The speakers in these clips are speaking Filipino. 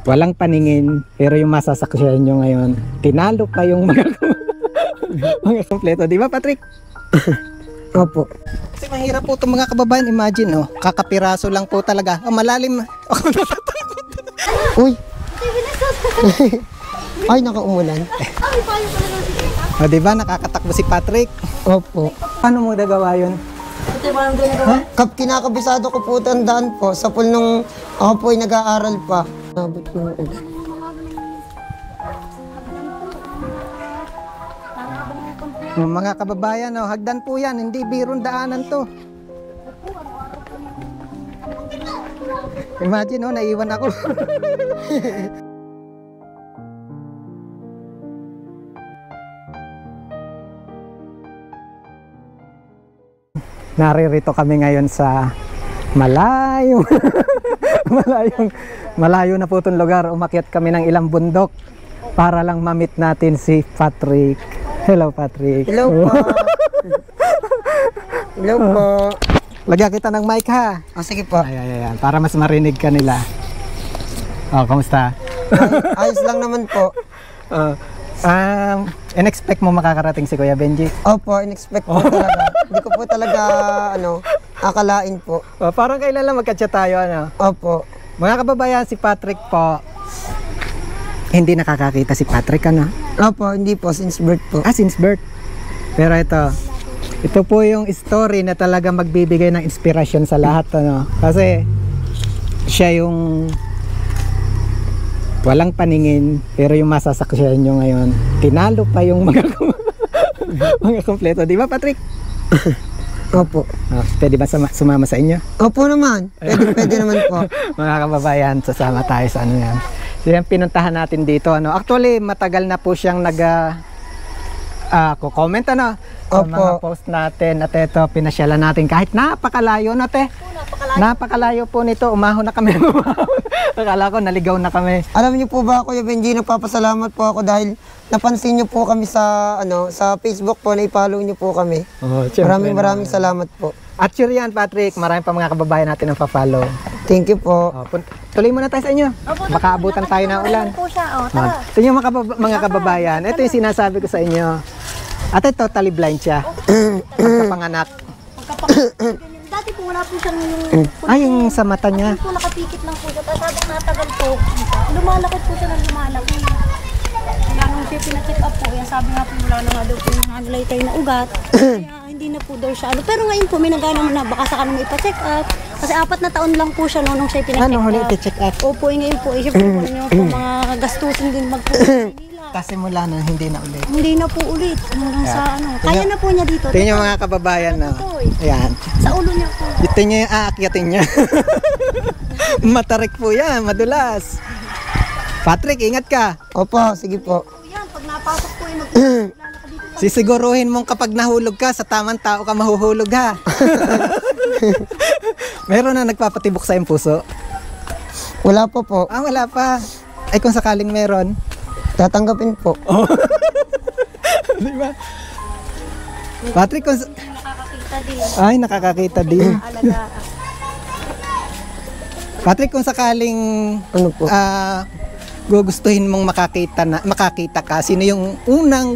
Walang paningin, pero yung masasaksihan nyo ngayon, tinalo pa yung mga, mga kompleto. Di ba, Patrick? Opo. Kasi mahirap po itong mga kababayan. Imagine, oh, kakapiraso lang po talaga. Oh, malalim. Ako natatakot. Uy! Ay, nakaumulan. Oh, di ba, nakakatakbo si Patrick? Opo. Paano mo nagawa yun? Kinakabisado ko po tandaan po sa pool nung ako po ay nag-aaral pa. Nabot ko na ulan. Mga kababayan, oh, hagdan po yan. Hindi birong daanan to. Imagine, oh, naiwan ako. Naririto kami ngayon sa malayo. Malayo na po itong lugar. Umakyat kami ng ilang bundok para lang ma-meet natin si Patrick. Hello, Patrick. Hello po. Hello po. Lagyan kita ng mic, ha? Oh, sige po. Ayan, para mas marinig ka nila. Oh, kamusta? Ayos lang naman po. In-expect mo makakarating si Kuya Benji? Opo, in-expect po talaga. Hindi ko po talaga, akalain po. Parang kailan lang magkatsa tayo, ano? Opo. Mga kababayan, si Patrick po, hindi nakakakita si Patrick, ano? Opo, hindi po, since birth po. Since birth. Pero ito po yung story na talaga magbibigay ng inspirasyon sa lahat, ano? Kasi siya yung walang paningin, pero yung masasaksihan nyo ngayon, tinalo pa yung mga mga kompleto. Di ba, Patrick? Opo. Pwede ba sumama sa inyo? Opo naman. Pwede naman po. Mga kababayan, sasama tayo sa ano yan. So yan, pinuntahan natin dito. Ano? Actually, matagal na po siyang comment, ano? Sa Opo. mga post natin. At ito, pinasyalan natin kahit napakalayo, no, te? Napakalayo po nito. Umahon na kami. Akala ko naligaw na kami. Alam niyo po ba, Kuya Benji, nagpapasalamat po ako dahil napansin niyo po kami sa sa Facebook po, na i-follow niyo po kami. Maraming salamat po. At sure yan, Patrick, marami pa mga kababayan natin ang pa-follow. Thank you po. Tuloy muna tayo sa inyo. Baka abutan tayo ng ulan. Ito yung mga kababayan. Ito yung sinasabi ko sa inyo. At ito, totally blind siya. Pagkapanganak. Dati po wala po siyang yung... yung sa mata niya. Po nakapikit lang po siya. Tapos habang natagal po, lumalakot po siya ng lumalaki. Kaya nung siya pina-check up po, yan sabi nga po wala na nga daw po yung highlighter na ugat. Kaya hindi na po daw siya. Pero ngayon po may nagana na baka sa kanong ipa-check up. Kasi 4 na taon lang po siya nung siya pina-check up. Anong huli ipa-check up? Opo, ngayon po. Siyempre po niyo po mga gastusin din magpo. Kasi mula na hindi na ulit. Hindi na po ulit. Hanggang sa Kaya na po niya dito. Ito yung mga kababayan na. Ayan. Sa ulo niya po. Ito niya yung aakyatin niya. Matarik po yan, madulas. Patrick, ingat ka. Opo, sige po. Yan, pag napasok po yung Sisiguruhin mong kapag nahulog ka, sa tamang tao ka mahuhulog, ha. Meron na nagpapatibok sa iyong puso? Wala po po. Wala pa. Ay, kung sakaling meron. Tatanggapin po. Di ba? Patrick, kung... nakakakita din. Ay, nakakakita din. Alaga. Patrick, kung sakaling Ano po? gugustuhin mong makakita ka, sino yung unang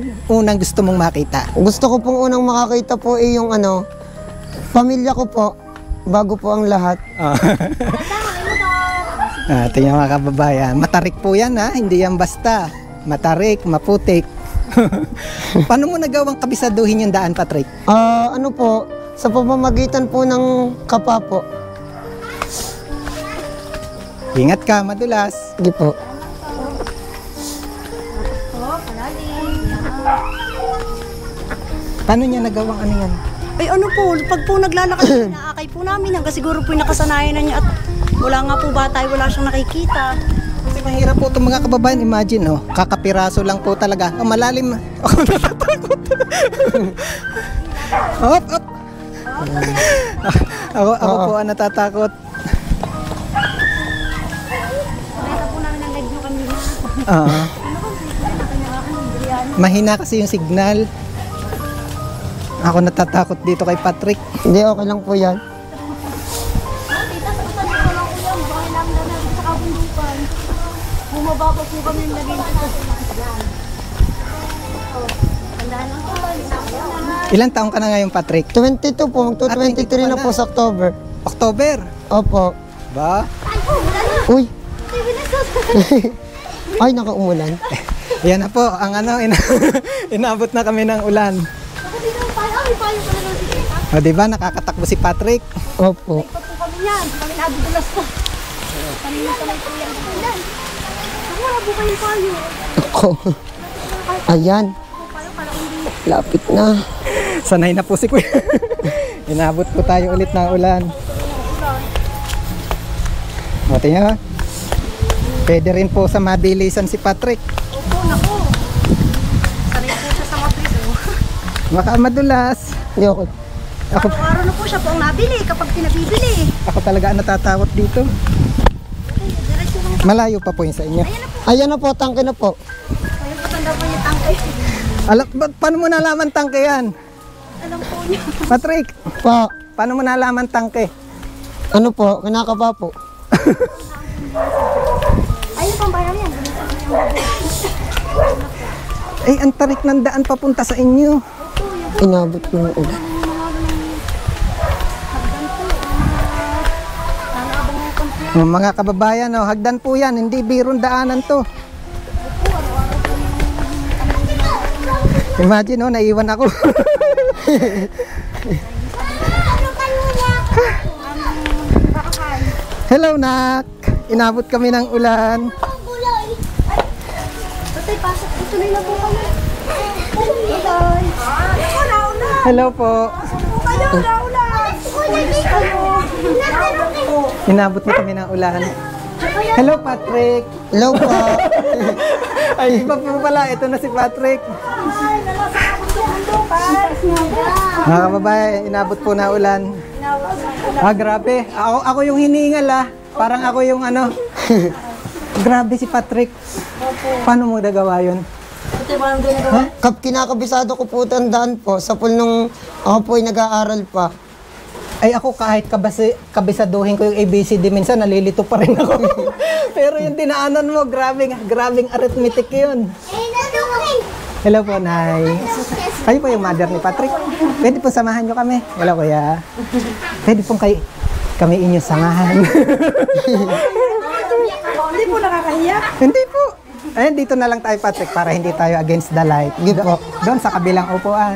gusto mong makita? Gusto ko pong unang makakita po yung pamilya ko po, bago po ang lahat. Ito yung mga kababayan. Matarik po yan, ha? Hindi yan basta. Matarik, maputik. Paano mo nagawang kabisaduhin yung daan, Patrick? Ano po, sa pamamagitan po ng kapa po. Ingat ka, madulas. Sige po. Paano niya nagawang ano yan? Ay ano po, pag po naglalakad, inaakay po namin hanggang siguro po yung nakasanayan na niya at wala nga po ba tayo, wala siyang nakikita. Kasi mahirap po itong mga kababayan. Imagine, oh, kakapiraso lang po talaga. Malalim. Ako natatakot. Hop, hop. Ako po ang natatakot. Nakita po namin ang leg nyo kanina. Mahina kasi yung signal. Ako natatakot dito kay Patrick. Hindi, okay lang po yan. Tita, sa usan ko lang po yan. Bahay namin na natin sa kabundukan. Bumababa po kami yung naging ito. Tandaan lang po. Ilan taong ka na ngayon, Patrick? 22 po, magto-23 na po sa October. October. Opo. Ba? Uy! Ay, nakaumulan. Yan na po, ang ano, inabot na kami ng ulan. O, diba, nakakatakbo si Patrick? Opo. Ito po kami yan. Kami nabudulas po. Kanina kamay po yan. Wala po kayong payo. Ako. Ayan. Lapit na. Sanay na po si Kuya. Inabot po tayo ulit ng ulan. O, tingnan. Pwede rin po sa mabilisan si Patrick. Opo, naku. Sanay po siya sa mabilis. Baka madulas. Hindi ako. Ako, Araw-araw na po siya po ang nabili kapag pinabibili. ako talaga ang natatakot dito. Diretso lang. Malayo pa po yun sa inyo. Ayan na po, tangke na po. Ayun po tanda po yung tangkay. Paano mo nalaman tangke yan? Alam po niya. Patrick, Pa, paano mo nalaman tangke? ano po, kinakaba po. Ayun pang bayan yan. Eh, ang tarik ng daan papunta sa inyo. Inabot ko ng ulan. Mga kababayan, oh, hagdan po yan. Hindi birong daanan to. Imagine, oh, naiwan ako. Hello, Nak. Inabot kami ng ulan. Tatay, pasok. Tuloy na po kami. Tuloy. Ako, nauna. Hello po. Po kayo, nauna. Inabot na kami ng ulan. Hello, Patrick. Hello po. Ay, iba po pala. Ito na si Patrick. Ay, nalasakot sa mundo, Pars. Mga kababayan, inabot po na ulan. Ah, grabe. Ako yung hiningal, ah. Parang ako yung ano. Grabe si Patrick. Paano mo nagawa yun? Kinakabisado ko po tandaan po sa pool nung ako po ay nag-aaral pa. Ay ako kahit kabisaduhin ko yung ABCD minsan nalilito pa rin ako. Pero yung dinaanan mo, grabing arithmetic yun. Hello po, Nay. Kayo po yung mother ni Patrick. Pwede po samahan nyo kami. Hello, Kuya. Pwede po kami inyong samahan. Hindi po nakakahiya. Hindi po. Ayun, dito na lang tayo, Patrick, para hindi tayo against the light. Doon sa kabilang upuan.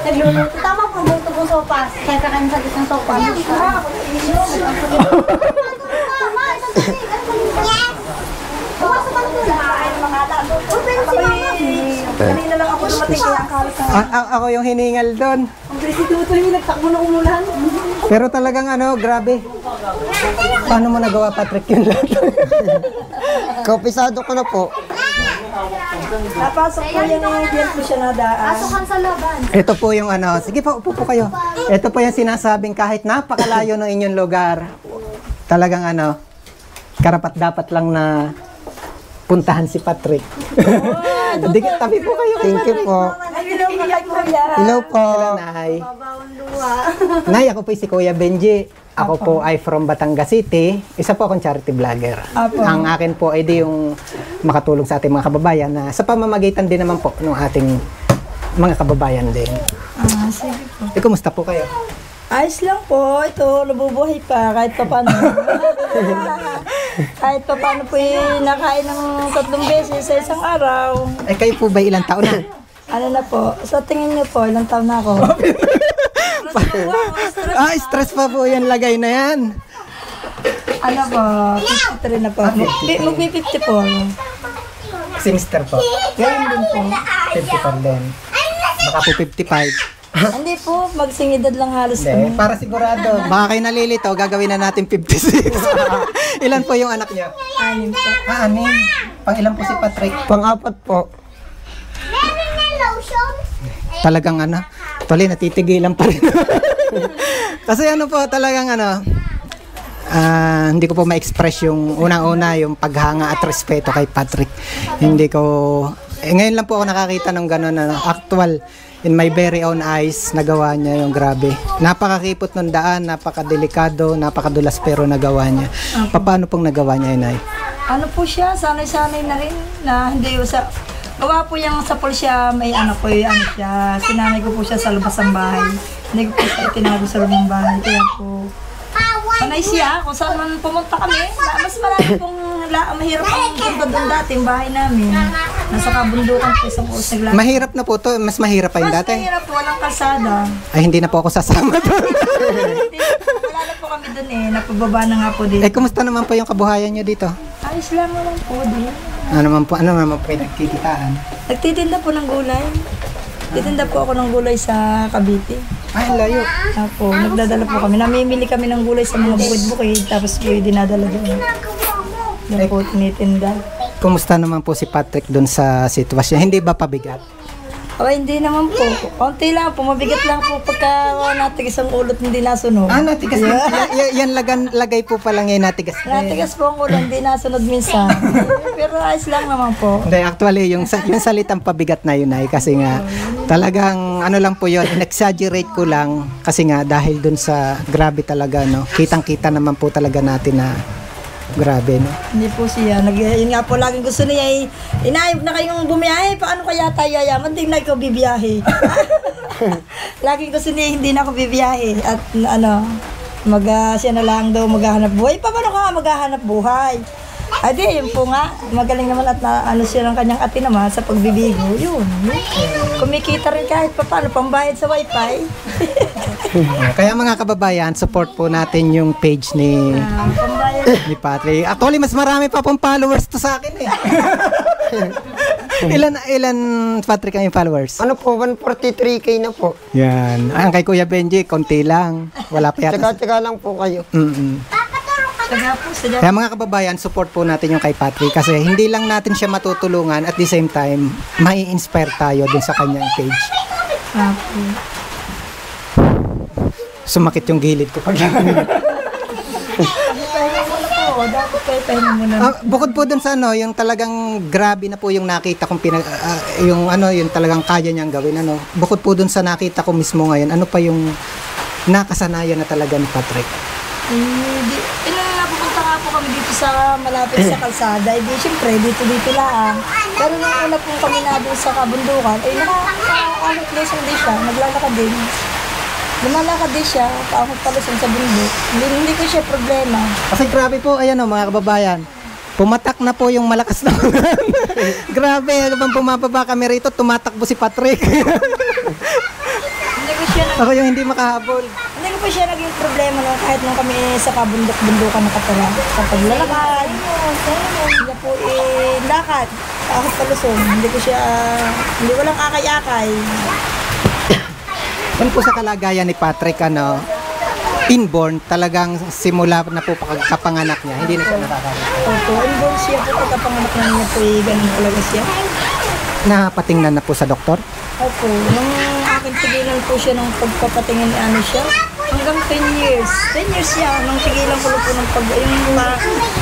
Nagluluto. Tama po, luto po sopas. Kaya kakain sa gitang sopas. Kanina lang ako dumating kaya akala sa... Ako yung hiningal doon. Ang presidente yung nagtakbo na umulan. Pero talagang ano, grabe. Paano mo nagawa, Patrick, yun lahat? Kapisado ko na po. Napasok po yan yan po siya nadaan. Pasukan sa laban. Ito po yung ano, sige po, upo po kayo. Ito po yung sinasabing kahit napakalayo ng inyong lugar, talagang ano, karapat dapat lang na puntahan si Patrick. Tabi po kayo. Thank you po. Hello po. Hello, Nay. Nay, ako po si Kuya Benji. Ako po ay from Batangas City. Isa po akong charity vlogger. Ang akin po ay di yung makatulong sa ating mga kababayan na sa pamamagitan din naman po ng ating mga kababayan din. Sige po. Kumusta po kayo? Ayos lang po. Ito, nabubuhay pa kahit pa paano. Kahit pa paano po nakain ng 3 beses sa isang araw. Ay, kayo po ba ilang taon na? Ano na po? Sa tingin niyo po, ilang taon na ako? Stress pa po yan, lagay na yan. Ano po? 53 na po. Magbi-54. Semester po. Ganyan din po. 54 din. Baka po 55. Hindi po, magsingidad lang halos Hindi, kami. para sigurado. Baka kayo nalilito, gagawin na natin 56. Ilan po yung anak niyo? 6 po. Anim. Pang ilan po si Patrick? Pang-apat po. Talagang ano, tuloy natitigilan pa rin. Kasi ano po, talagang ano, hindi ko po ma-express yung unang-una, yung paghanga at respeto kay Patrick. Hindi ko, ngayon lang po ako nakakita ng gano'n, actual, in my very own eyes, nagawa niya yung grabe. Napakakipot ng daan, napakadelikado, napakadulas pero nagawa niya. Paano pong nagawa niya yun, Nay? Ano po siya, sanay-sanay na rin na hindi sa gawa po yung sa siya may ano po yung ano siya, sinanay ko po siya sa labas ng bahay. Hindi ko po siya itinago sa loob ng bahay. Kaya po, sanay siya kung saan man pumunta kami. Mas marami pong mahirap ang punta doon dati, yung bahay namin. Nasa kabundukan po isang oras naglakad. Mahirap na po to, mas mahirap pa yung Mas dati. mahirap po, walang kalsada. Ay, hindi na po ako sasama doon. Wala na po kami doon napababa na nga po dito. Kumusta naman po yung kabuhayan nyo dito? Ayos lang naman po din. Ano naman po yung nagkikitaan? Nagtitinda po ng gulay. Titinda po ako ng gulay sa Cavite. Ay, layo. Apo, nagdadala po kami. Namimili kami ng gulay sa mga bukid-bukid, tapos po yung dinadala doon. Doon po tinitinda. Kumusta naman po si Patrick doon sa sitwasyon? Hindi ba pabigat? Hindi naman po. Konti lang po, mabigat lang po pagka natigas ang ulot hindi nasunog. Natigas na. Yan lagay po palang yan natigas. Natigas po ang ulo, hindi nasunod minsan. Pero ayos lang naman po. Hindi, actually, yung salitang pabigat na yun ay kasi nga talagang ano lang po yun, in-exaggerate ko lang kasi nga dahil dun sa grabe talaga, no? Kitang-kita naman po talaga natin na grabe, no? Hindi po siya. Yun nga po, laging gusto niya inayop na kayong bumiyahe. Paano kaya tayo yayaman? Hindi na ikaw bibiyahe. Laging gusto niya hindi na ako bibiyahe. At siya na lang daw maghahanap buhay. Paano ka maghahanap buhay? Adi, yun po nga. Magaling naman at siya ng kanyang ate naman sa pagbibigo. Yun. Kumikita rin kahit paano pambayad sa wifi. Kaya mga kababayan, support po natin yung page ni Pambayad. Patrick. Actually, mas marami pa pong followers to sa akin eh. Ilan Patrick ang yung followers? Ano po, 143k na po. Yan. Ang kay Kuya Benji, konti lang. Wala pa yata. Tsaka lang po kayo. Saga po, sadya. Kaya mga kababayan, support po natin yung kay Patrick kasi hindi lang natin siya matutulungan at the same time, mai-inspire tayo dun sa kanyang page. Sumakit yung gilid ko pag Dapat kayo pahinga muna. bukod po dun sa yung talagang grabe na po yung nakita kong yung talagang kaya niyang gawin bukod po dun sa nakita ko mismo ngayon, ano pa yung nakasanayan na talaga ni Patrick? Pupunta nga po kami dito sa malapit sa kalsada. Siyempre, dito lang. Pero nung una po kami na doon sa kabundukan, nakakahit lesson din siya. Naglalakad din. Lumalakad din siya, paahot palusong sa bundok. Hindi ko siya problema. Kasi grabe po, ayan mga kababayan. Pumatak na po yung malakas na ulan. Grabe, habang pumapaba kami rito, tumatakbo si Patrick. Ako yung hindi makahabol. Hindi ko pa siya naging problema kahit nung kami sa kabundok-bundukan nakatira. Kapag lalakad, hindi po lakad, paahot palusong. Hindi walang akay-akay. Yan po sa kalagayan ni Patrick, inborn, talagang simula na po pagkapanganak niya, hindi na siya nakakakita. Opo, inborn siya po pagkapanganak na niya po ganun talaga siya. Napatingnan na po sa doktor? Opo, nung akin tigilan po siya ng pagpapatingin siya, hanggang 10 years. 10 years siya, nung tigilan ko po ng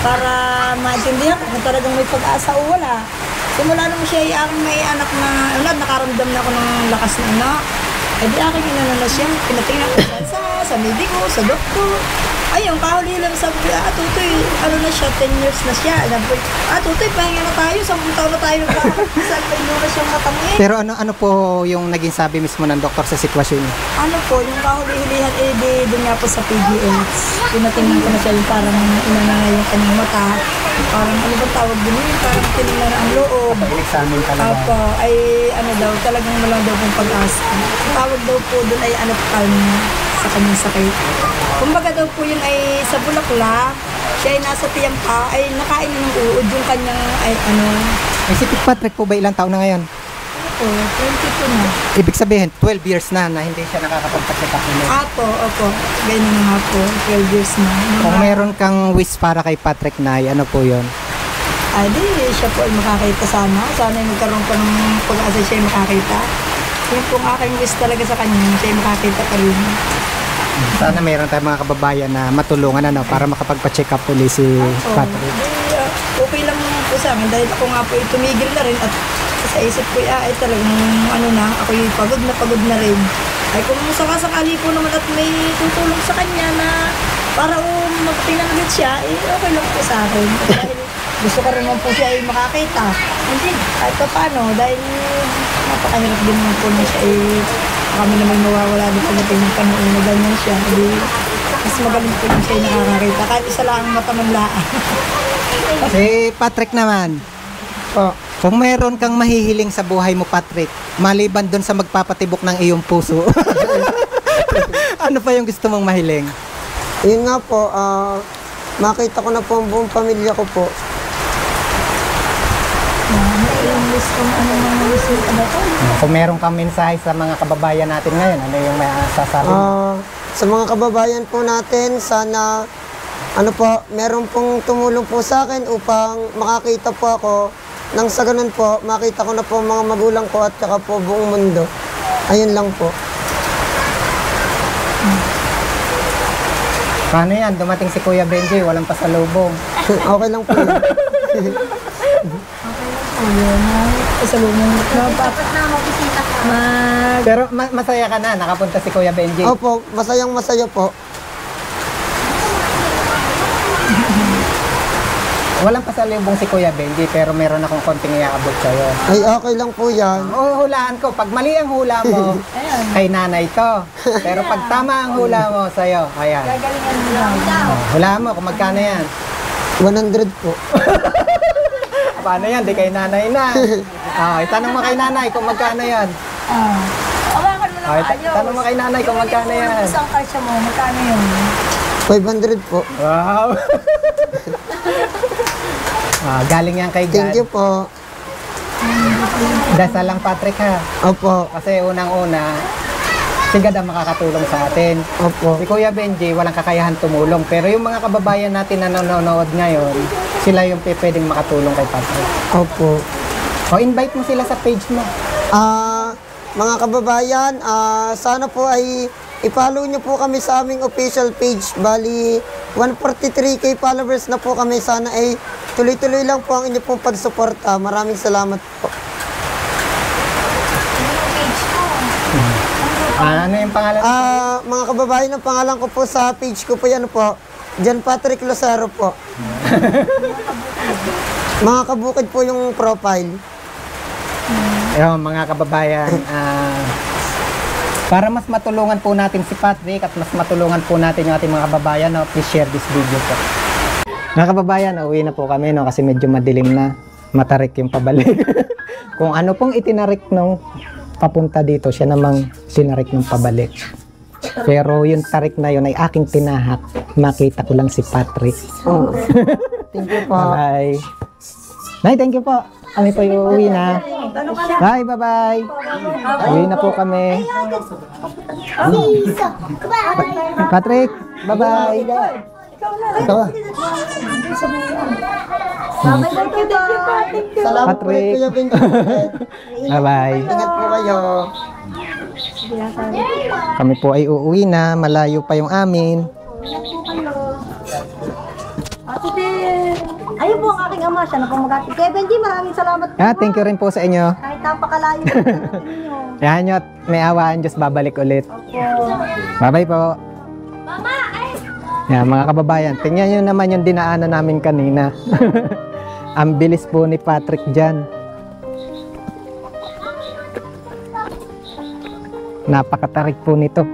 para maintindihan kung talagang may pag-asa o wala. Simula nung siya may anak na, nakaramdam na ako ng lakas na anak. Di aking inanala siya, pinatingnan ko sa medico, sa doktor. Ayun, kahuli lang sabi ko, tutoy, na siya, 10 years na siya. Tutoy, pahinga na tayo, 10 taon na tayo nagkakasabi na siyang matangi. Pero ano po yung naging sabi mismo ng doktor sa sitwasyon niya? Yung kahuli-hulihan, doon nga po sa PGH. Pinatingnan ko na siya yung parang inanangay yung kanyang mata. Parang ano ba tawag din yun? Parang tinignan na ang loob. Pag-examine talaga. Opo, talagang wala daw pong pag-asa. Tawag daw po doon ay sa kanyang sakit. Kumbaga daw po yun ay sa Bulaklak, siya ay nasa Tiyampa, ay nakain ng uod yung kanyang Si Patrick po ba ilang taon na ngayon? Opo, 22 na. Ibig sabihin, 12 years na hindi siya nakakapagpagsatak nila. Opo, ganyan nga po, 12 years na. Kung meron kang wish para kay Patrick Nay, ano po yun? Siya po ay makakita sana. Sana ay magkaroon pa ng pag-asa siya ay makakita. Yun pong aking wish talaga sa kanya, siya ay makakita pa rin. Sana mayroon tayong mga kababayan na matulungan para makapagpa-check up ulit si Patrick. Okay lang po sa akin dahil ako nga po tumigil na rin at sa isip ko ay talagang ako yung pagod na rin. Ay kung sakasakali po naman at may tutulong sa kanya na para magtingnan ulit siya, okay lang po sa akin. Dahil gusto ko rin naman po siya ay makakita. Hindi, kahit pa paano, dahil napakahirap din naman po na siya ay kami naman mawawala din pagdating ng panahon na ganyan siya. Hindi, mas magaling po yung siya ay nakakakita. Kahit isa lang ang mata man laan. Si Patrick naman. Po. Kung meron kang mahihiling sa buhay mo, Patrick, maliban doon sa magpapatibok ng iyong puso, ano pa yung gusto mong mahiling? Yun nga po, makita ko na po ang buong pamilya ko po. Kung meron kang mensahe sa mga kababayan natin ngayon, ano yung may sasabi mo? Sa mga kababayan po natin, sana meron pong tumulong po sa akin upang makakita po ako. Nang sa ganun po, makita ko na po ang mga magulang ko at saka po buong mundo. Ayun lang po. Paano yan? Dumating si Kuya Benji, walang pasalubong. Okay lang po yun. Pasalubong na Dapat na magbisita ka. Pero masaya ka na, nakapunta si Kuya Benji. Opo, masayang masaya po. Walang pasalubong si Kuya Benji, pero meron akong konting iaabot sa'yo. Ay, okay lang po yan. Hulaan ko. Pag mali ang hula mo, kay nanay to. Pero pag tama ang hula mo, sa'yo. Ayan. gagalingan mo lang. Hulaan mo kung magkano yan. 100 po. Paano yan? Di kay nanay na. Itanong mo kay nanay kung magkano yan. Awakan mo lang ayos. Tanong mo kay nanay kung magkano yan. Isang kasya mo, magkano yun? 500 po. Wow! Galing yan kay Thank you God. po. Dasal lang, Patrick, ha. Opo. Kasi unang-una, si God ang makakatulong sa atin. Opo. Si Kuya Benji, walang kakayahan tumulong. Pero yung mga kababayan natin na nanonood ngayon, sila yung pwedeng makatulong kay Patrick. Opo. O, invite mo sila sa page mo. Mga kababayan, sana po ay i-follow nyo po kami sa aming official page. Bali, 143k followers na po kami. Sana ay tuloy-tuloy lang po ang inyo pong pagsuporta. Maraming salamat po. Ano yung pangalan? Mga kababayan, ang pangalan ko po sa page ko po yan po. John Patrick Lucero po. Mga kabukid po yung profile. Yung mga kababayan, para mas matulungan po natin si Patrick at mas matulungan po natin yung ating mga kababayan, no, please share this video po. Mga kababayan, uwi na po kami, no, kasi medyo madilim na, matarik yung pabalik. Kung ano pong itinarik nung papunta dito, siya namang tinarik ng pabalik. Pero yung tarik na yun ay aking tinahak. Makita ko lang si Patrick. Thank you po. Bye. Nay, thank you po. Kami po uuwi na. Bye, bye-bye. Uwi na po kami. Patrick, bye-bye. Ikaw ba? Salamat po Patrick. Kuya Benji. Bye-bye. Ingat po kayo. Kami po ay uuwi na. Malayo pa yung amin. Ayun po ang aking ama, siya na po magati. Kaya Benji, maraming salamat po. Thank you rin po sa inyo. Kahit napakalayo po natin ninyo. Yan nyo at may awaan Diyos, babalik ulit. Bye-bye po. Yan, mga kababayan, tingnan nyo naman yung dinaanan namin kanina. Ang bilis po ni Patrick dyan. Napakatarik po nito.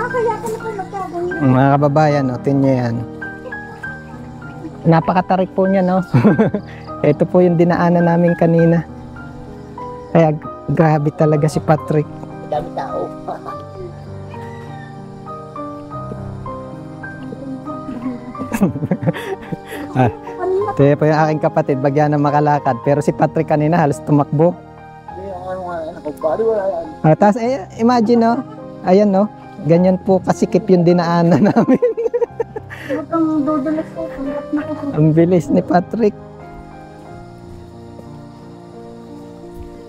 Kaya ka na po magkagawa. Mga kababayan, o, tingnan nyo yan. Napakatarik po niya, no? Ito po yung dinaanan namin kanina. Kaya grabe talaga si Patrick. Dami tao. Ito po yung aking kapatid, bagyan na makalakad. Pero si Patrick kanina halos tumakbo. Tapos imagine, no? Ayan, no? Ganyan po kasikip yung dinaanan namin. Huwag kang dudulas po. Ang bilis ni Patrick.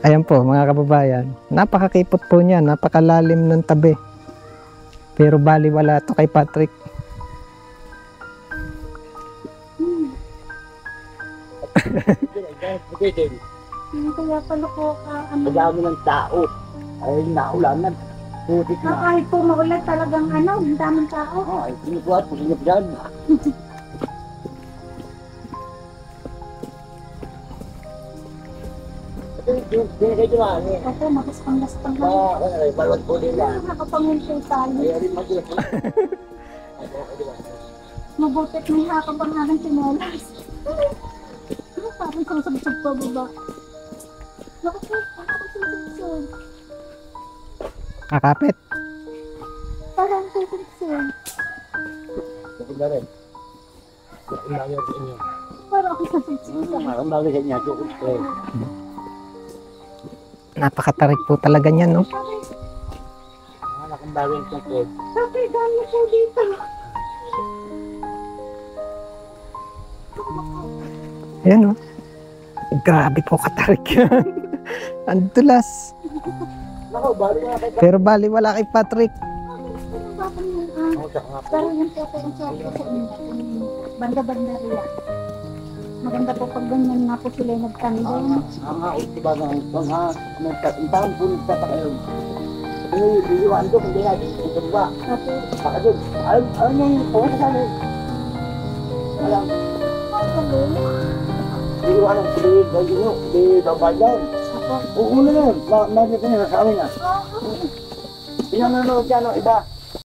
Ayan po, mga kababayan. Napakakipot po niya, napakalalim ng tabi. Pero baliwala to kay Patrick. Kaya pala po, Madami ng tao. Ay, naulanan. Putik na. kahit po maulan talagang ang daming tao. Ay, sinukuhat, pusinap dyan. Pinagay ko nga. Opo, magaspang-gaspang na. Balwat po din lang. Nakakapangunti tayo. Ay, rin mag-iwas. Mabutit may hakapang nga ng sinelas. Parang susubsub pa baba. Nakasususubsub. Kakapit. Parang susubsub. Bakit na rin? Bakit na rin sa inyo? Parang ako susubsub. Ang bagay sa inyo, tukot ko eh. Napakatarik po talaga niyan, no? Ang bagay sa tukot. Sabi, dami po dito. Ayan, no? Grabe po katarik yan. Ang dulas. Nako, bali nga kayo. Pero bali wala kay Patrick. Pero yun po ako ang sabi ko sa inyo. Banda-banda riyan. Maganda po pag ganyan nga po sila nagtandem. Ang haot ba ng ang taon po nagtatakayon. Iliwan ko, hindi nga, dito ba? Opo. Baka doon. Alam niyo yung pumunta sa amin. Alam, iliwan ang piligid, hindi nyo, hindi babayan. Opo. Oo na yun, marinig ko nyo sa amin ah. Pinanonood siya ng iba.